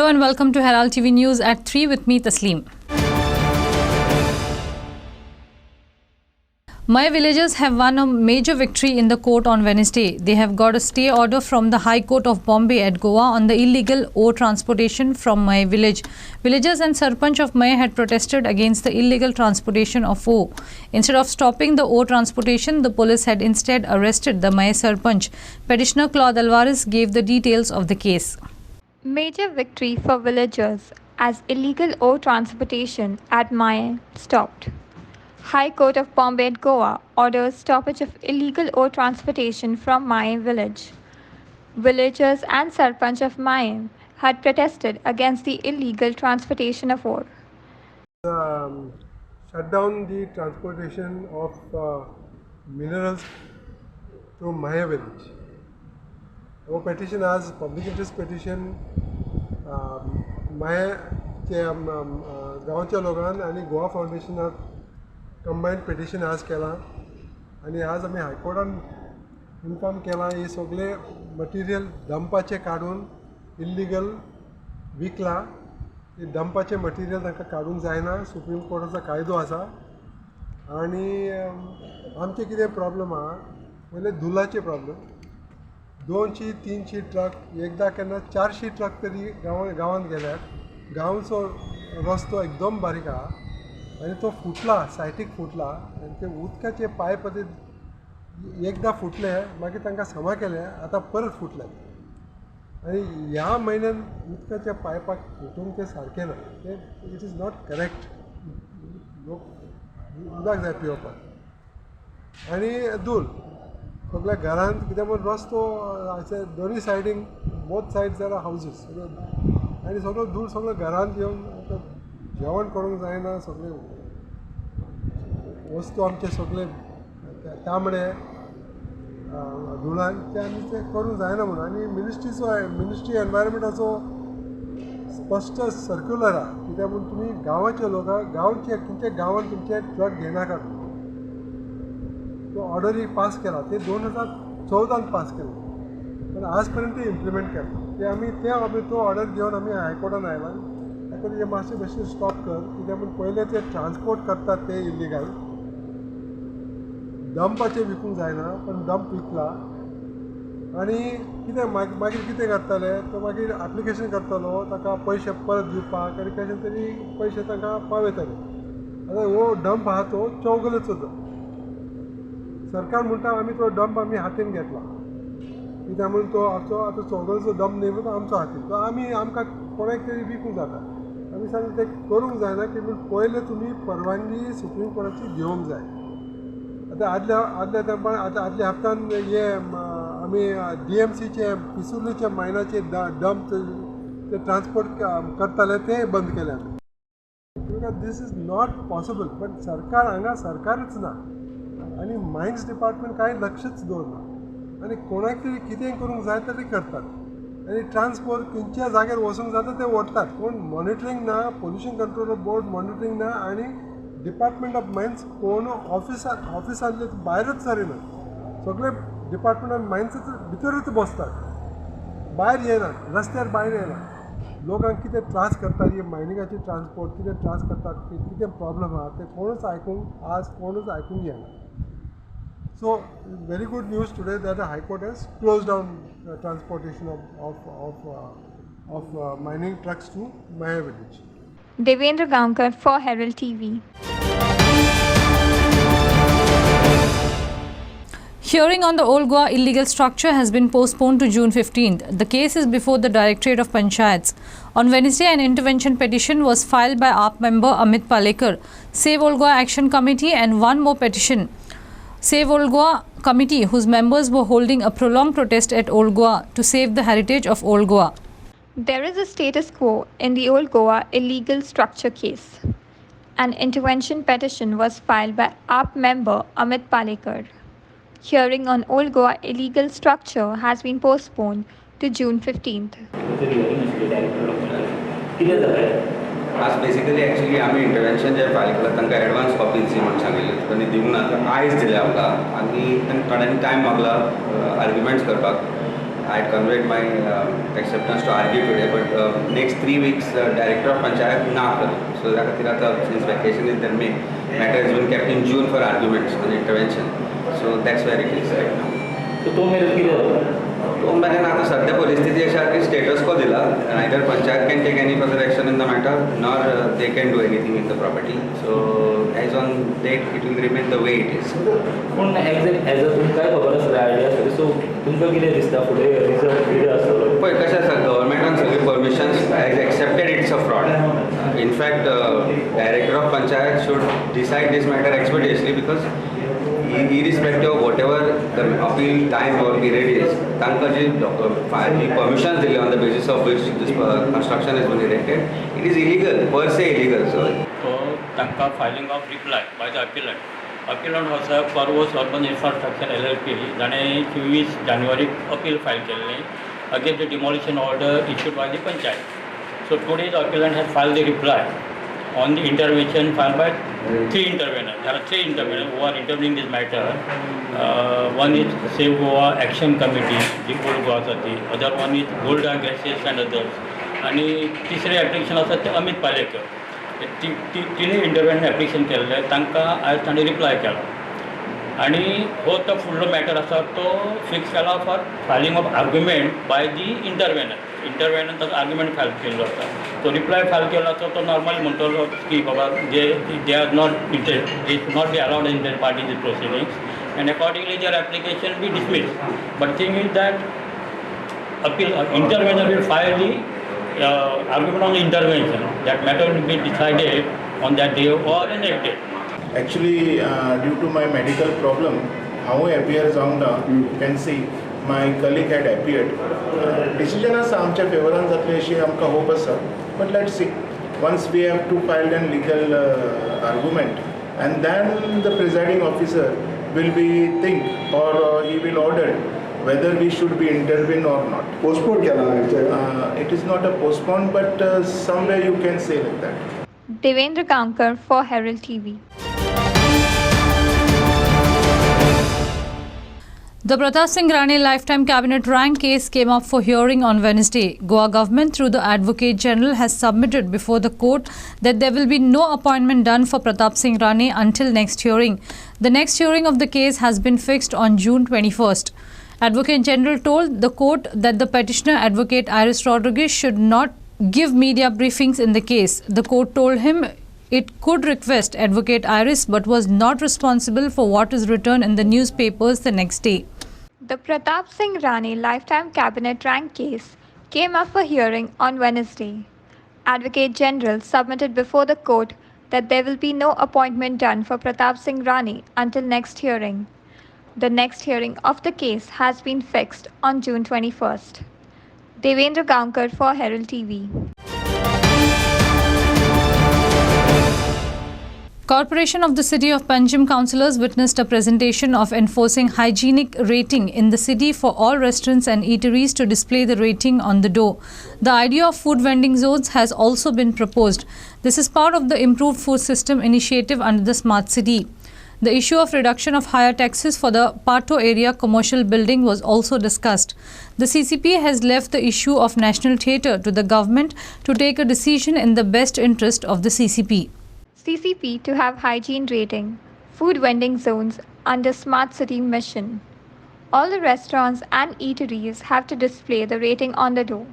Hello and welcome to Herald TV News at 3 with me, Tasleem. My villagers have won a major victory in the court on Wednesday. They have got a stay order from the High Court of Bombay at Goa on the illegal ore transportation from my village. Villagers and Sarpanch of May had protested against the illegal transportation of ore. Instead of stopping the ore transportation, the police had instead arrested the May Sarpanch. Petitioner Claude Alvarez gave the details of the case. Major victory for villagers as illegal ore transportation at Maye stopped. High Court of Bombay at Goa orders stoppage of illegal ore transportation from Maye village. Villagers and Sarpanch of Maye had protested against the illegal transportation of ore. Shut down the transportation of minerals to Maye village. वो petition आज public interest petition मायचे गांवच्या लोकांनी आणि Goa फाउंडेशनाक कंबायंड petition आज केला आणि आज आम्ही हायकोर्टान इन्फॉर्म केला हे सगळे मटेरियल डंपाचे काढून इल्लीगल विकला हे डंपाचे मटेरियल तांकां काढूंक जायना सुप्रीम कोर्टाचो कायदो आसा आणि आमचे कितें प्रॉब्लम आहा पयले धुलाचे प्रॉब्लम 200-300 ट्रक एकदा केन्ना 400 ट्रक तरी गांवांत गेल्यात गांवचो रस्तो एकदम बारीक आहा आनी तो फुटला सायटीक फुटला आनी ते उदकाचे पायप एकदा फुटले मागीर तांकां समा केले आतां परत फुटले आनी ह्या म्हयन्यान उदकाच्या पायपाक फुटूंक ते सारकें ना ते इट इज नॉट करेक्ट उदक जाय पिवपाक आनी धूल सगळ्या घरांत कित्याक म्हूण रस्तो दोनी सायडीन बोथ सायड्स आर हावजीस आनी सगळो धूळ सगळो घरांत येवन जेवण करूंक जायना सगळे वस्तू आमचे सगळे तांबडे धुळान ते आमी ते करूंक जायना म्हणून आनी मिनिस्ट्री एनवायरमेंटाचो स्पश्ट सर्क्युलर आहा कित्याक म्हूण तुमी गांवाचे लोकांक गांवचे तुमच्या गांवांत तुमचे ट्रक घेनाकात तो ऑर्डरी पास केला ते 2014 पास केला पण आज पर्यंत इम्प्लिमेंट केला ते आमी तो ऑर्डर घेवन आमी हायकोर्टान आयला हायकोर्ट हे मातशें बेश्टें स्टॉप कर कित्याक म्हूण पयले ते ट्रान्सपोर्ट करतात ते इल्लीगल डंपाचे विकूंक जायना पण डंप विकला आनी कितें मागीर कितें करतले तो मागीर एप्लिकेशन करतलो ताका पयशे परत दिवपाक आनी कशें तरी पयशे तांकां पावयतले आतां हो डंप आहा तो चौगलेचो सरकार म्हणटा आमी तो डंप आमी हातीन घेतला कित्याक म्हणून तो आतां चौगलेचो डंप न्ही तो आमचो हातीन तो आमकां कोणाक तरी विकूंक जाता आमी सांगलें तें करूंक जायना की पयले तुमी परवानगी सुप्रीम कोर्टाची घेवंक जाय आतां आदल्या तेंपार आदल्या हप्त्यान हे आमी DMCचे पिसुर्लीचे मायनाचे डंप ते ट्रान्सपोर्ट करताले ते बंद केले because this is not possible पण सरकारच ना आनी मायन्स डिपार्टमेंट कांय लक्षच दवरना आनी कोणाक तरी कितें करूंक जाय तरी करतात आनी ट्रान्सपोर्ट खंयच्या जाग्यार वचूंक जाता ते व्हरतात कोण मॉनिटरींग ना पोल्युशन कंट्रोल बोर्ड मॉनिटरींग ना आनी डिपार्टमेंट ऑफ मायन्स कोण ऑफिसांतले भायरच सरिना सगळे डिपार्टमेंट ऑफ मायन्स भितरूच बसतात भायर येनात रस्त्यार भायर येनात लोकांक कितें त्रास करतात ही मायनिंगाची ट्रान्सपोर्ट कितें त्रास करतात कितें प्रॉब्लम आहा ते कोणूच आयकूंक येना So, very good news today that the High Court has closed down transportation of mining trucks to Maya village. Devendra Gaonkar for Herald TV. Hearing on the Old Goa illegal structure has been postponed to June 15th. The case is before the Directorate of Panchayats. On Wednesday, an intervention petition was filed by AAP member Amit Palekar, Save Old Goa Action Committee and one more petition. Save Old Goa committee whose members were holding a prolonged protest at Old Goa to save the heritage of Old Goa. There is a status quo in the Old Goa illegal structure case. An intervention petition was filed by AAP member Amit Palekar. Hearing on Old Goa illegal structure has been postponed to June 15th. आज basically actually आमी intervention जे file केला तांकां advance copy दिली म्हणून सांगिल्लें तांणी दिवंक ना आयज दिले आमकां आनी तांकां थोड्यांनी टायम मागला आर्ग्युमेंट्स करपाक I had conveyed my acceptance to argue today, but next 3 weeks, director of Panchayat na karo. So that since vacation is there, matter has been kept in June for arguments on intervention. So that's where it is right now. So तो मेरे किती जाता? तो मैंने आता सध्या परिस्थिती अशी आहे की स्टेटस को दिला. Neither Panchayat can take any further action in the matter, nor they can do anything in the property. So as on date, it will remain the way it is. पण एक्झॅक्ट एज अ तुमकां काय खबर आसता idea आसता सो तुमकां कितें दिसता फुडें रिझल्ट कितें आसतलो? पळय कशें आसा गव्हर्मेंटान सगळी permissions has accepted it's a fraud. In fact, director of Panchayat should decide this matter expeditiously because irrespective of whatever the appeal time or period is, तांकां जी permissions दिले on the basis of which this construction has been erected, it is illegal, per se illegal. So तांकां filing of reply by the appellant. Appellant was Parvos Urban Infrastructure LLP. ताणें 24 January appeal file केल्लें against the demolition order issued by the Panchayat. So today the appellant has filed the reply on the intervention filed by 3 interveners. There are 3 interveners who are intervening this matter. One is Save Goa Action Committee, ji Old Goa ती. Other one is Golda Gracious and others. आणि तिसरे application आसा ते अमित पालेकर. तिनी इंटरव्हेंट application केल्लें तांकां आयज ताणें रिप्लाय केलो आनी हो तो फुडलो मॅटर आसा तो फिक्स केला for filing of argument by the intervener ताचो आर्ग्युमेंट फायल केल्लो आसा. तो रिप्लाय फायल केलो तो नॉर्मली म्हणटलो की बाबा they are not they should not be allowed in their part in these proceedings and accordingly their application be dismissed. But thing is that intervener will file the argument on the intervention. That matter will be decided on that day or the next day. Actually, due to my medical problem, how I appear जावंक ना, you can see my colleague had appeared. Decision आसा आमच्या फेवरान जातली अशी आमकां hope आसा. But let's see. Once we have to file an legal argument, and then the presiding officer will be think or he will order whether we should be intervene or not. Postpone केला. It is not a postpone, but somewhere you can say like that. Devendra Gankar for Herald TV. The Pratap Singh Rane lifetime cabinet rank case came up for hearing on Wednesday. Goa government through the Advocate General has submitted before the court that there will be no appointment done for Pratap Singh Rane until next hearing. The next hearing of the case has been fixed on June 21st. Advocate General told the court that the petitioner Advocate Iris Rodriguez should not give media briefings in the case. The court told him it could request Advocate Iris but was not responsible for what is written in the newspapers the next day. The Pratap Singh Rane lifetime cabinet rank case came up for hearing on Wednesday. Advocate General submitted before the court that there will be no appointment done for Pratap Singh Rane until next hearing. The next hearing of the case has been fixed on June 21st. Devendra Gankar for Herald TV. Corporation of the City of Panjim councillors witnessed a presentation of enforcing hygienic rating in the city for all restaurants and eateries to display the rating on the door. The idea of food vending zones has also been proposed. This is part of the improved food system initiative under the smart city. The issue of reduction of higher taxes for the Pato area commercial building was also discussed. The CCP has left the issue of National Theatre to the government to take a decision in the best interest of the CCP. CCP to have hygiene rating, food vending zones under Smart City mission. All the restaurants and eateries have to display the rating on the door.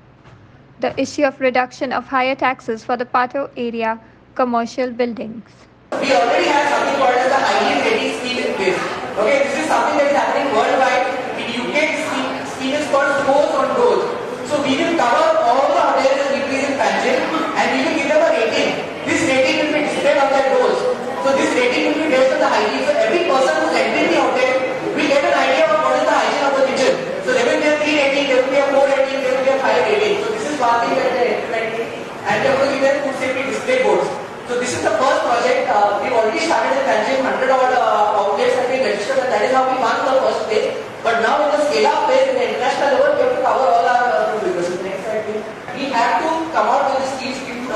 The issue of reduction of higher taxes for the Pato area commercial buildings. We already have something called as the hygiene rating scheme in place. Okay, this is something that is happening worldwide. In UK, this scheme is called Scores on Doors. So we will cover all the hotels and eateries in Panjim and we will give them a rating. This rating will be displayed on their doors. So this rating will be based on the hygiene. So every person who is entering the hotel will get an idea of what is the hygiene of the kitchen. So there will be a 3 rating, there will be a 4 rating, there will be a 5 rating. So this is one thing that they are implementing. And they are going to give them food safety display boards. So this is the first project. We've already started in Panjim, 100 odd outlets have been registered, and that is how we won the first place. But now in the scale-up phase, in the international level, we have to cover all our businesses. Next slide, please. We have to come out with the street food.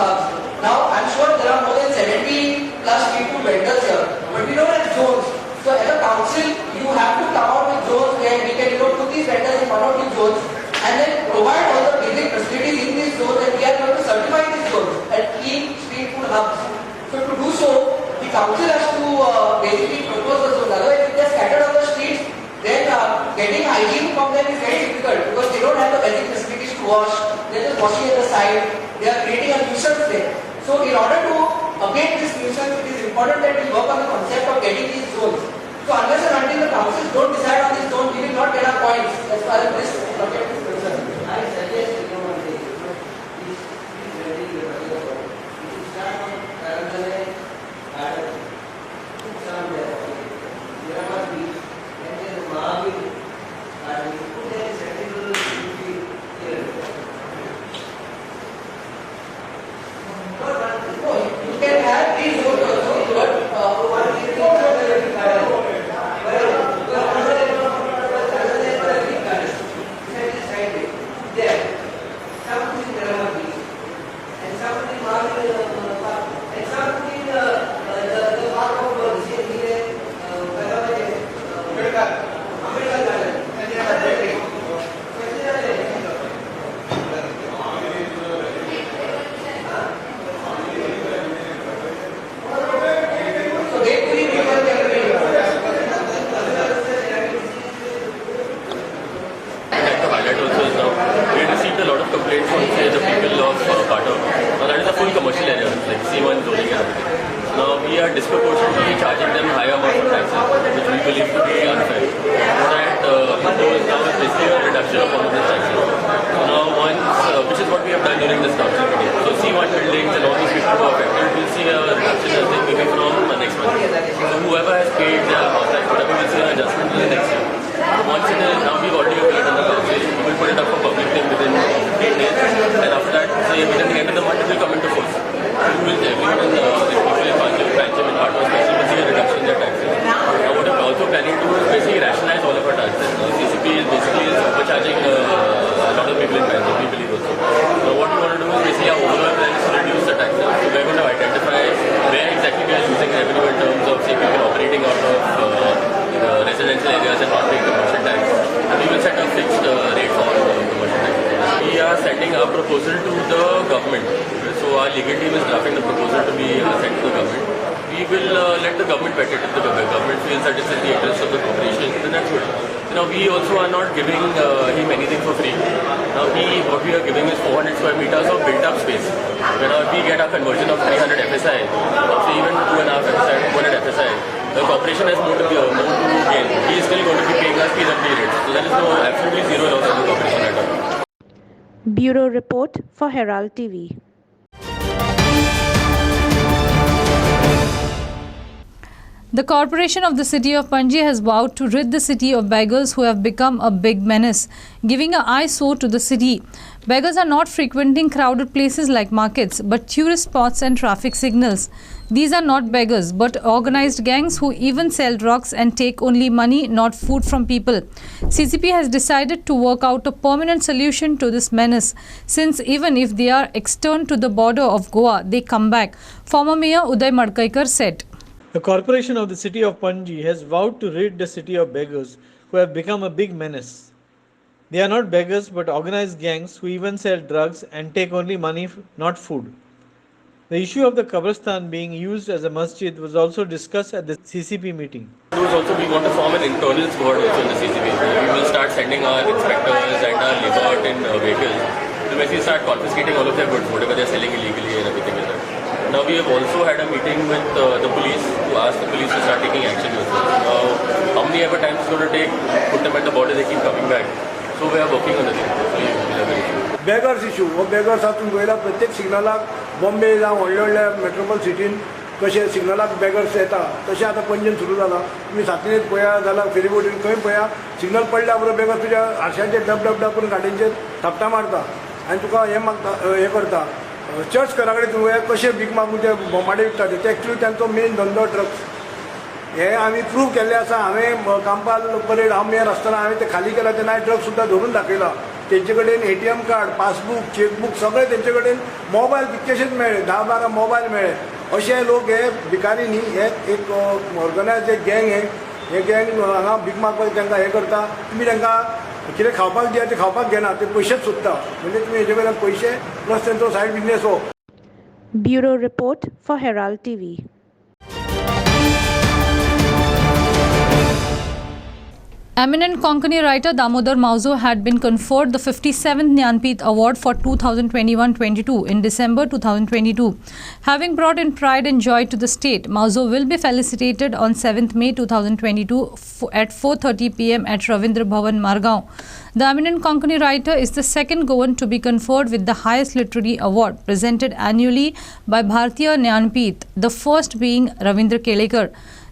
Now I'm sure there are more than 70 plus street food vendors here, but we don't have zones. So as a council, you have to come out with zones where we can put these vendors in one or two zones council has to basically propose the zones. Otherwise, if they are scattered on the streets, then getting hygiene from them is very difficult because they don't have the basic facilities to wash. They are just washing at the side. They are creating a nuisance there. So, in order to abate this nuisance, it is important that we work on the concept of getting these zones. So, unless and until the councils don't decide on these zones, we will not get our points as far as this project is concerned. I suggest disproportionately charging them higher amounts of taxes, which we believe to be unfair. That proposed now is basically a reduction of all of these taxes. Now which is what we have done during this council meeting. So C1 buildings and all these people who are affected will see a reduction as they maybe from next month. So whoever has paid their house tax, whatever, will see an adjustment in the next year. Once it is, now we've already appeared on the council, we will put it up for public thing within 8 days, and after that, say within the end of the month, it will come into force. Everyone in Panjim and Hardware especially will see a reduction in their taxes. Now what we're also planning to do is basically rationalize all of our taxes. CCP is basically overcharging a lot of people in Panjim, we believe also. So what we want to do is basically our overall plan is to reduce the taxes. So we're going to identify where exactly we are using revenue in terms of say people operating out of residential areas and not paying commercial tax. And we will set a fixed rate for commercial tax. We are sending our proposal to the government. So our legal team is drafting the proposal to be sent to the government. We will let the government vet it. If the government feels that it's in the interest of the corporation, then that's good. Now we also are not giving him anything for free. Now what we are giving is 400 square meters of built-up space. When we get our conversion of 300 FSI, so even 2.5 FSI, 200 FSI, the corporation has more to gain. He is still going to be paying us PWD rates. So there is no absolutely zero loss in the corporation at all. Bureau Report for Herald TV. The corporation of the city of Panji has vowed to rid the city of beggars who have become a big menace, giving an eyesore to the city. Beggars are not frequenting crowded places like markets, but tourist spots and traffic signals. These are not beggars, but organized gangs who even sell drugs and take only money, not food from people. CCP has decided to work out a permanent solution to this menace, since even if they are external to the border of Goa, they come back. Former Mayor Uday Madkaikar said. The corporation of the city of Panji has vowed to rid the city of beggars who have become a big menace. They are not beggars but organized gangs who even sell drugs and take only money, not food. The issue of the Qabristan being used as a masjid was also discussed at the CCP meeting. We want to form an internal squad also in the CCP. We will start sending our inspectors and our labor in vehicles to basically start confiscating all of their goods, whatever they are selling illegally and everything like that. Now we have also had a meeting with the police to ask the police to start taking action with us. Now, how many ever times it's going to take, put them at the border, they keep coming back. So we are working on the thing. Beggars issue. Beggars हातून गोयला प्रत्येक सिग्नलाक बॉम्बे जावं व्हडल्या Metropole सिटीन कशे सिग्नलाक beggars येता तशें आतां पणजेन सुरू जाला. तुमी सातनीत पळया जाल्यार फेरीबोटीन खंय पळया सिग्नल पडल्या बरोबर बेगर्स तुज्या आरशांचेर डब डब डब करून गाडयेचेर थापटा मारता आनी तुका हें मागता हें करता. चर्च करा कडेन तुवें कशे भीक मागून ते बोमाडे विकता ते एक्चुली तांचो मेन धंदो ड्रग्स. हे आमी प्रूव केल्ले आसा. हांवें कांपाल परेड हांव मेयर आसतना हांवें ते खाली केला तेन्ना हांवें ड्रग्स सुद्दां धरून दाखयला. तेंचे कडेन ATM कार्ड, पासबूक, चेकबूक सगळे तेंचे कडेन मोबायल कितकेशेच मेळ्ळे, 10-12 मोबायल मेळ्ळे. अशे लोक हे भिकारी न्ही, हे एक ऑर्गनायज एक गँग हे गँग हांगा भीक मागपाक तांकां हे करता. तुमी तांकां कितें खावपाक दिया ते खावपाक घेना, ते पयशेच सोदता. म्हणजे तुमी हेजे कडल्यान पयशे प्लस तेंचो सायड बिजनेस हो. Bureau Report for Herald TV. Eminent Konkani writer Damodar Mauzo had been conferred the 57th Jnanpith Award for 2021-22 in December 2022. Having brought in pride and joy to the state, Mauzo will be felicitated on 7th May 2022 at 4:30 p.m. at Ravindra Bhavan, Margao. The Eminent Konkani writer is the second Goan to be conferred with the highest literary award presented annually by Bharatiya Jnanpith, the first being Ravindra Kelekar.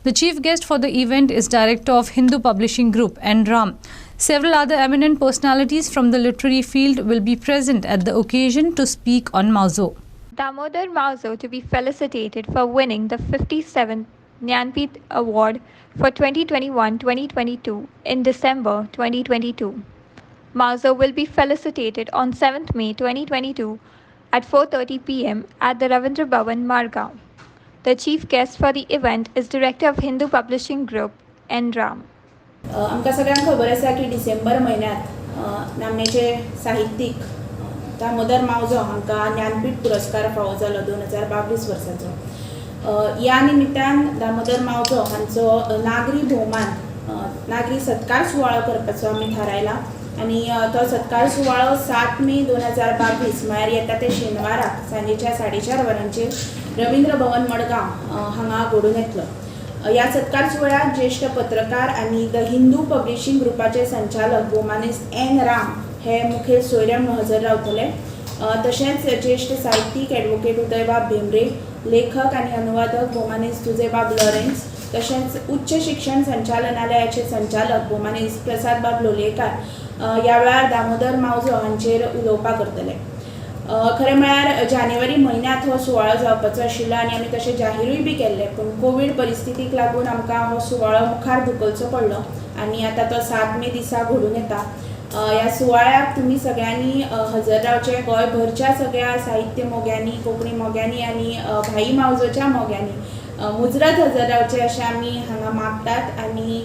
The chief guest for the event is Director of Hindu Publishing Group, N. Ram. Several other eminent personalities from the literary field will be present at the occasion to speak on Mauzo. Damodar Mauzo to be felicitated for winning the 57th Jnanpith Award for 2021-2022 in December 2022. Mauzo will be felicitated on 7th May 2022 at 4:30 p.m. at the Ravindra Bhavan, Margao. The chief guest for the event is Director of Hindu Publishing Group, N. Ram. आमकां सगळ्यांक खबर आसा की December म्हयन्यांत नामनेचे साहित्यीक दामोदर मावजो हांकां ज्ञानपीठ पुरस्कार फावो जालो 2022 वर्साचो. ह्या निमित्तान दामोदर मावजो हांचो नागरी भोवमान नागरी सत्कार सुवाळो करपाचो आमी थारायला आनी तो सत्कार सुवाळो 7 मे 2022 म्हळ्यार येता ते शेनवाराक सांजेच्या 4:30 वरांचेर रवींद्र भवन मडगांव हांगा घडून येतलो. ह्या सत्कार सुवाळ्याक ज्येष्ठ पत्रकार आनी द हिंदू पब्लिशींग ग्रुपाचे संचालक भोवमानिस्त एन राम हे मुखेल सोयऱ्यान हजर रावतले. तशेंच ज्येष्ठ साहित्यीक एडवोकेट उदयबाब भेंब्रे, लेखक आनी अनुवादक भोवमानिस्त तुजेबाब लॉरेन्स, तशेंच उच्च शिक्षण संचालनालयाचे संचालक भोवमानिस्त प्रसादबाब लोलयेकार ह्या वेळार दामोदर मावजो हांचेर उलोवपां करतले. खरें म्हळ्यार जानेवारी म्हयन्यांत हो सुवाळो जावपाचो आशिल्लो आनी आमी तशें जाहीरूय बी केल्लें, पूण कोवीड परिस्थितीक लागून आमकां हो सुवाळो मुखार धुकलचो पडलो आनी आतां तो 7 मे दिसा घडून येता. ह्या सुवाळ्याक तुमी सगळ्यांनी हजर रावचे. गोंयभरच्या सगळ्या साहित्य मोग्यांनी, कोंकणी मोग्यांनी आनी भाई मावजोच्या मोग्यांनी मुजरत हजर रावचे अशें आमी हांगा मागतात आनी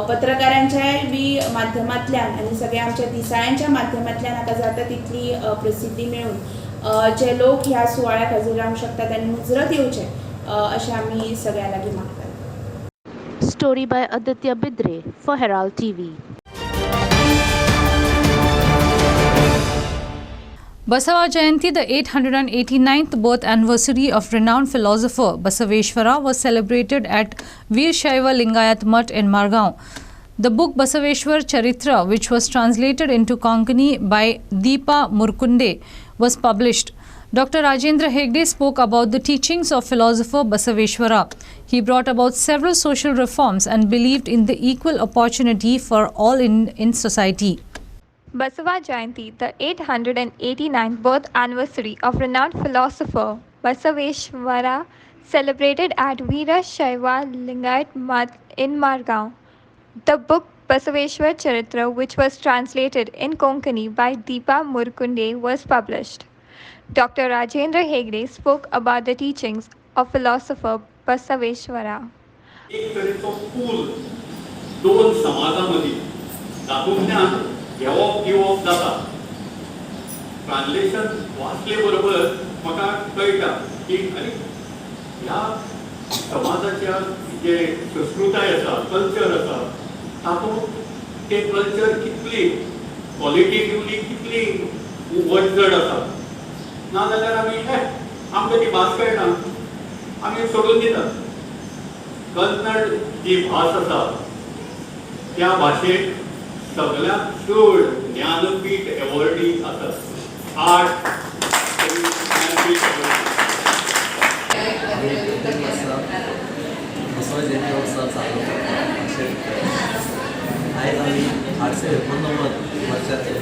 पत्रकारांच्याय बी माध्यमांतल्यान आनी सगळ्या आमच्या दिसाळ्यांच्या माध्यमांतल्यान हाका जाता तितली प्रसिद्धी मेळून जे लोक ह्या सुवाळ्याक हजर रावंक शकतात आनी मुजरत येवचे अशें आमी सगळ्या लागीं मागतात. Story by Aditya Bidre for Herald TV. Basava Jayanti, the 889th birth anniversary of renowned philosopher Basaveshwara, was celebrated at Veer Shaiva Lingayat Mutt in Margao. The book Basaveshwar Charitra, which was translated into Konkani by Deepa Murkunde, was published. Dr. Rajendra Hegde spoke about the teachings of philosopher Basaveshwara. He brought about several social reforms and believed in the equal opportunity for all in society. Basava Jayanti, the 889th birth anniversary of renowned philosopher Basaveshwara, celebrated at Veera Shaiva Lingayat Mutt in Margao. The book Basaveshwar Charitra, which was translated in Konkani by Deepa Murkunde, was published. Dr. Rajendra Hegde spoke about the teachings of philosopher Basaveshwara. एक तरेचो pool दोन समाजांमदीं तातूंतल्यान घेवप दिवप जाता. Translation वाचले बरोबर म्हाका कळटा की अरे ह्या समाजाच्या जे संस्कृताय आसा, कल्चर आसा, तातूंत ते कल्चर कितली क्वॉलिटेटिवली कितली वडजड आसा. नाजाल्यार आमी आमकां ती भास कळना आमी सोडून दितात. कन्नड जी भास आसा त्या भाशेक सगळ्यांत चड ज्ञानपीठ एवॉर्डी आसात. 8 ज्ञानपीठ आयज आमी 889 वर्साचे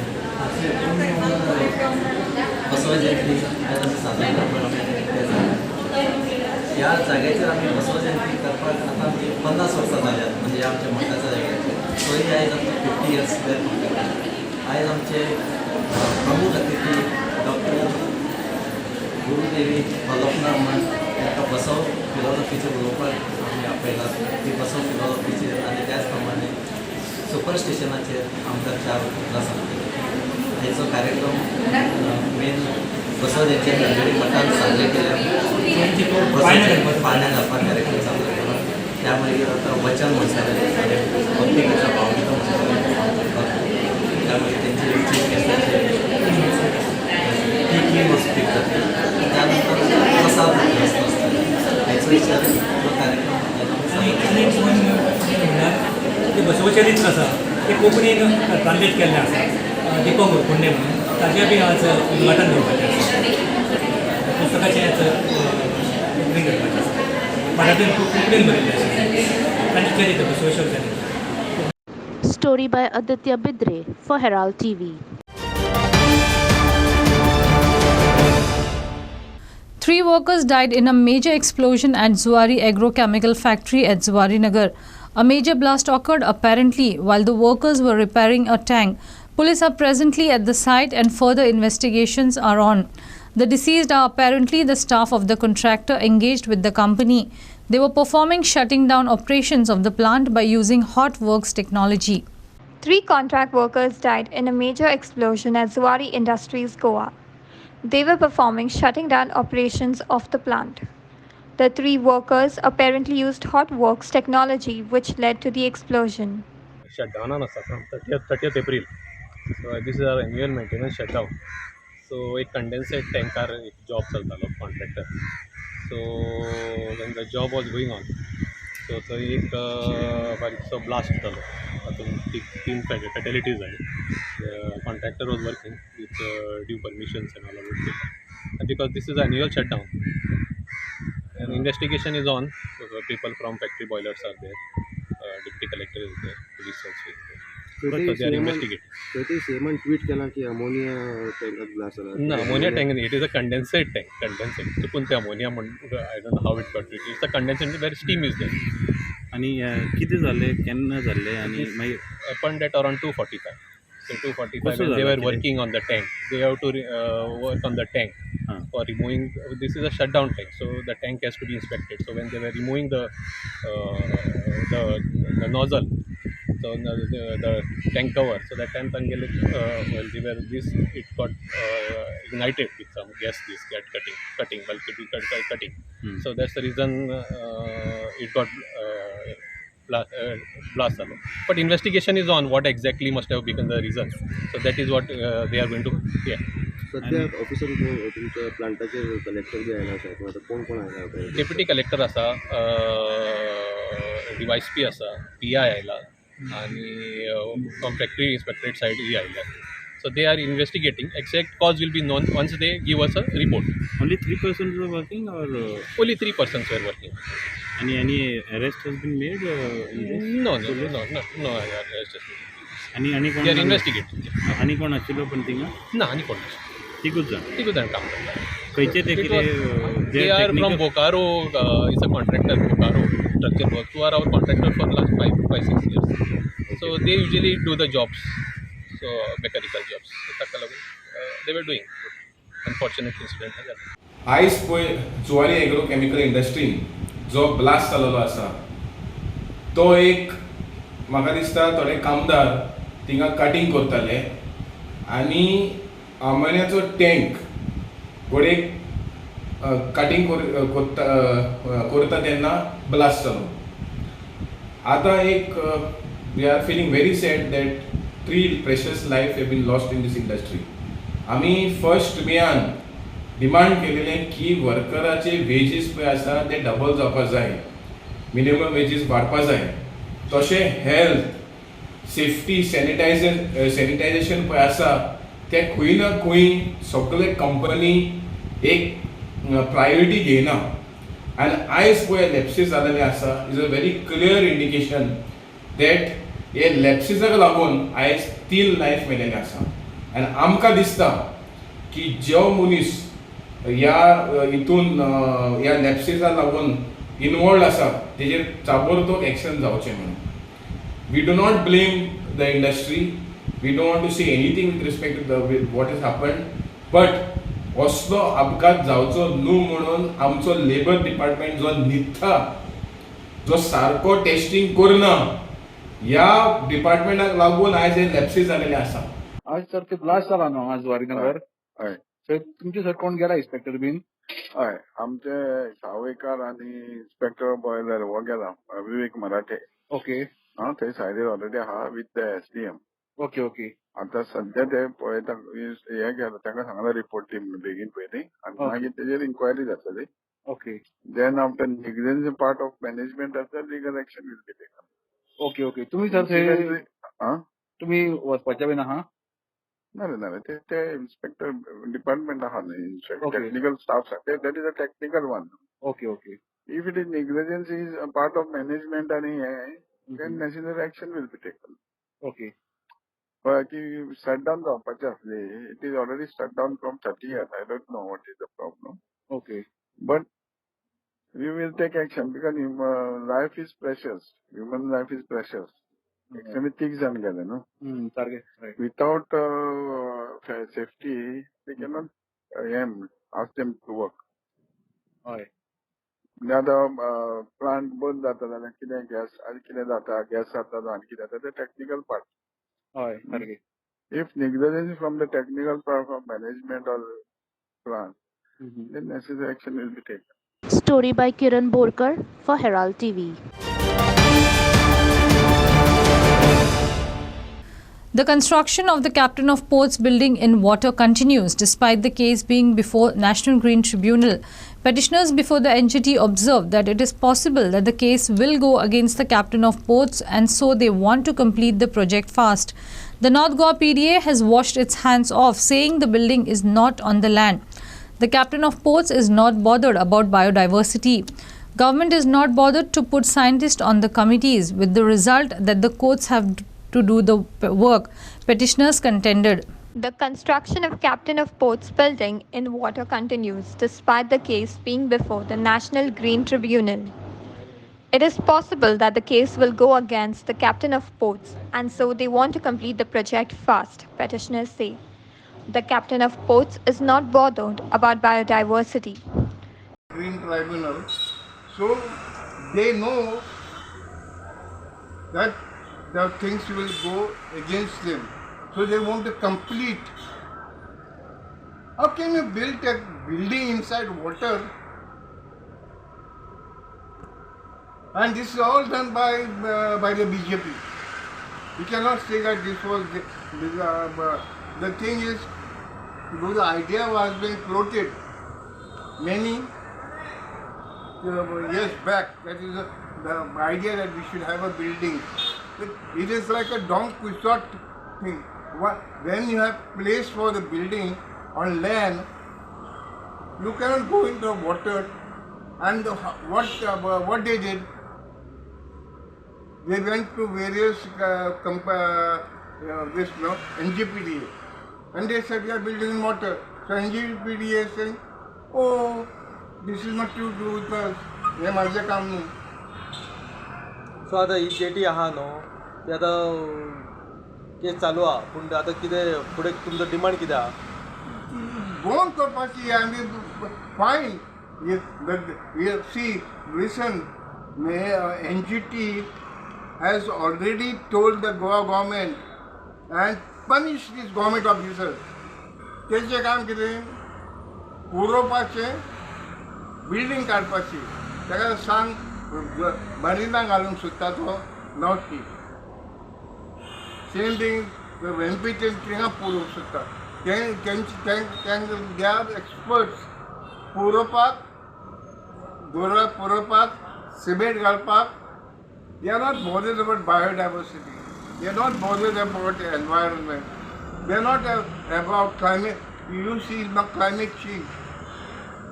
बसव जयंती आयज आमी साजरी करपाक ह्या जाग्याचेर आमी बसव जयंती करपाक आतां 50 वर्सां जाल्यात. म्हणजे आमच्या मठाच्या जाग्याचेर पयलीं आयज आमचे 50 years आयज आमचे प्रमुख अतिथी डॉक्टर गुरुदेवी वल्लभनाथ तांकां बसव फिलॉसॉफीचेर उलोवपाक आमी आपयलात. ती बसव फिलॉसॉफीचेर आनी त्याच प्रमाणे सुपर स्टेशनाचेर आमकां 4 उतरां सांगतले. हेचो कार्यक्रम मेन बसव जयंती गणपती मठांत साजरे केल्या. पाळण्या घालपाक कार्यक्रम साजरे केलो. त्या मागीर आतां वचन म्हणटाले प्रत्येकाच्या भावनेचो त्यामध्ये त्यांचे चीफ गेस्टाचे ती क्लीन स्पीक करते. त्यानंतर प्रसाद व्यवस्था असते. ॲक्च्युअली जो कार्यक्रम ते बसवशेरीच आसा ते कोंकणीन ट्रान्सलेट केल्लें आसा दीपक उरकुंडे म्हणून ताचें बी आज उद्घाटन करपाचें आसा. पुस्तकाचें आज विक्री करपाचें आसा. मराठीन कोंकणीन बरयल्लें आसा तांचे चरित्र बसवेश्वर चरित्र. Story by Aditya Bidre for Herald TV. Three workers died in a major explosion at Zuari agrochemical factory at Zuari Nagar. A major blast occurred apparently while the workers were repairing a tank. Police are presently at the site and further investigations are on. The deceased are apparently the staff of the contractor engaged with the company. They were performing shutting down operations of the plant by using hot works technology. 3 contract workers died in a major explosion at Zuari Industries, Goa. They were performing shutting down operations of the plant. The 3 workers apparently used hot works technology which led to the explosion. Shutdown on from 30th April. So this is our annual maintenance shutdown. So a condensate tanker job chaltalo contractor. So when the job was going on, so एक बारीकसो blast जालो. तातूंत 3 fatalities जाली. The contractor was working with due permissions and all of it. And because this is an annual shutdown, an investigation is on. People from factory boilers are there. Deputy collector is there. Police also is there. But they are investigating. So they say tweet केला की ammonia tank blast झाला. No, ammonia tank. It is a condensate tank. Condensate. So कोणते ammonia? I don't know how it got treated. It's a condensate where steam is there. आणि किती झाले केन्ना झाले आणि मागीर happened at around 2:45. So 2:45 when they were working on the tank. They have to work on the tank for removing. This is a shutdown tank, so the tank has to be inspected. So when they were removing the nozzle, so the tank cover, so that time while they were it got ignited with some gas. This got cutting while cutting. So that's the reason it got blast झालो. But investigation is on what exactly must have become the reason. So that is what they are going to. सध्या officer तुमच्या प्लांटाचे collector जे आयला आसा किंवा कोण कोण आयला होता? डेप्युटी कलेक्टर आसा, DYSP आसा, PI आयला आणि फ्रॉम फॅक्टरी इन्स्पेक्टरेट साइड ही आयल्या. So they are investigating. Exact cause will be known once they give us a report. Only 3 persons were working, or only 3 persons were working. Any arrest has been made in this? No arrest has been. आणि कोण they are investigating. आणि कोण आशिल्लो पण थिंगा? ना आणि कोण तिगूच जाण काम करता. खंयचे ते कितें they are from Bokaro. Is a contractor Bokaro structure work who are our contractor for last 5-6 years. So they usually do the jobs, so mechanical jobs. So ताका लागून they were doing. Unfortunate incident has happened. आयज पळय Zuari agrochemical इंडस्ट्रीन जो blast जाल्लो आसा तो एक म्हाका दिसता थोडे कामदार थिंगा कटिंग करताले आनी आमोनियाचो टँक घोडेक कटिंग करता तेन्ना ब्लास्ट जालो. आतां एक we are feeling very sad that 3 precious life have been lost in this industry. आमी फर्स्ट मेयान डिमांड केलेलें की वर्कराचे वेजीस पळय आसा ते डबल जावपाक जाय, मिनिमम वेजीस वाडपा जाय. तशें हेल्थ, सेफ्टी, सॅनिटायझेशन पळय आसा ते खंय ना खंय सगळे कंपनी एक प्रायोरिटी घेयना. आनी आयज पळय लॅप्सीस जालेले आसा is a very clear indication that हे लॅप्सिसाक लागून आयज 3 लायफ मेलेले आसा. आनी आमकां दिसता की जो मनीस ह्या हितून ह्या लॅप्सिसाक लागून इनवॉल्ड आसा तेजेर ताबडतोब एक्शन जावचें म्हणून. We do not blame the industry. We don't want to say anything with respect to what is happened, but असलो अपघात जावचो न्हू म्हणून आमचो लेबर डिपार्टमेंट जो न्हिदता, जो सारको टेस्टिंग करना, ह्या डिपार्टमेंटाक लागून आयज हे लॅप्सीस जालेले आसा. आज सर ते ब्लास्ट जाला न्हू आज वारीनगर. हय सर तुमचे सर कोण गेला इन्स्पेक्टर बीन? हय आमचे सावयकार आनी इन्स्पेक्टर बॉयलर हो गेला विवेक मराठे. ओके थंय सायडीर ऑलरेडी आहा with the SDM. Okay okay. आता सध्या ते पळयता हे केलं तांकां सांगला रिपोर्ट दी म्हणून बेगीन पयलीं आनी मागीर तेजेर इन्क्वायरी जातली. Okay. Then after negligence part of management आसा legal action will be taken. Okay okay. तुम्ही सर थंय तुम्ही वचपाचे बीन आहा? ना ते इन्स्पेक्टर डिपार्टमेंट आहा न्ही Okay. Technical staff that is a technical one. Okay okay. If it is negligence is a part of management आनी हे then necessary action will be taken. Okay. की शट डावन जावपाची आसली. It is already shut down from 30 years. I don't know what is the problem. Okay. But we will take action because life is precious. Human life is precious. Actually, things are getting, no? Target. Right. Without safety, they cannot ask them to work. Right. आता plant बंद जाता जाल्यार कितें gas आनी कितें जाता gas जाता आनी कितें जाता ते टेक्निकल पार्ट. हय सारकें. If negligence from the technical part of management or plant, then necessary action will be taken. Story by Kiran Borkar for Herald TV. The construction of the Captain of Ports building in water continues despite the case being before National Green Tribunal. Petitioners before the NGT observed that it is possible that the case will go against the Captain of Ports and so they want to complete the project fast. The North Goa PDA has washed its hands off, saying the building is not on the land. The Captain of Ports is not bothered about biodiversity. Government is not bothered to put scientists on the committees, with the result that the courts have to do the work, petitioners contended. The construction of Captain of Ports building in water continues despite the case being before the National Green Tribunal. It is possible that the case will go against the Captain of Ports and so they want to complete the project fast, petitioners say. The Captain of Ports is not bothered about biodiversity. Green Tribunal, so they know that the things will go against them. So they want to complete. How can you build a building inside water? And this is all done by the BJP. You cannot say that this was the thing is, the idea was being floated many years back. That is the idea that we should have a building. It is like a Don Quixote thing. When you have place for the building on land, you cannot go into water. And what they did, they went to various NGPDA, and they said we are building in water. So NGPDA is saying, oh, this is not to do with us. हे माझं काम नाही. सो आता ही jetty आहा न्हू ती आतां case चालू आहा पूण आतां कितें फुडें तुमचो डिमांड कितें आहा? गोवन करपाची आमी fine. See, listen, NGT has already told the Goa government and punished these government officers. तेजें काम कितें? पुरोवपाचें, बिल्डींग काडपाची. ताका सांग बंदिलां घालूंक सोदता तो नॉटी. सेम थिंग एमपीचे थिंगा पुरोवंक सोदता. they are experts पुरोवपाक, दोरा पुरोवपाक, सिमेंट घालपाक. They are not bothered about biodiversity. They are not bothered about the environment. They are not about climate. You see now climate change.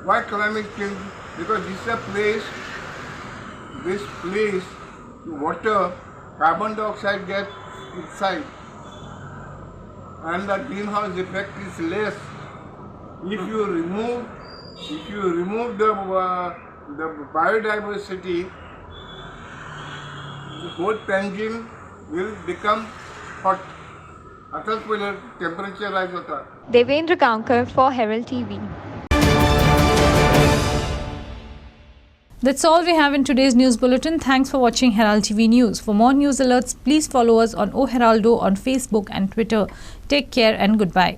Why climate change? Because this is a place, water, carbon dioxide gets inside. And the greenhouse effect is less. If you remove the biodiversity, the whole Panjim will become hot. Atal pole temperature rise hota. Devendra Gaonkar for Herald TV. That's all we have in today's news bulletin. Thanks for watching Herald TV News. For more news alerts, please follow us on O Heraldo on Facebook and Twitter. Take care and goodbye.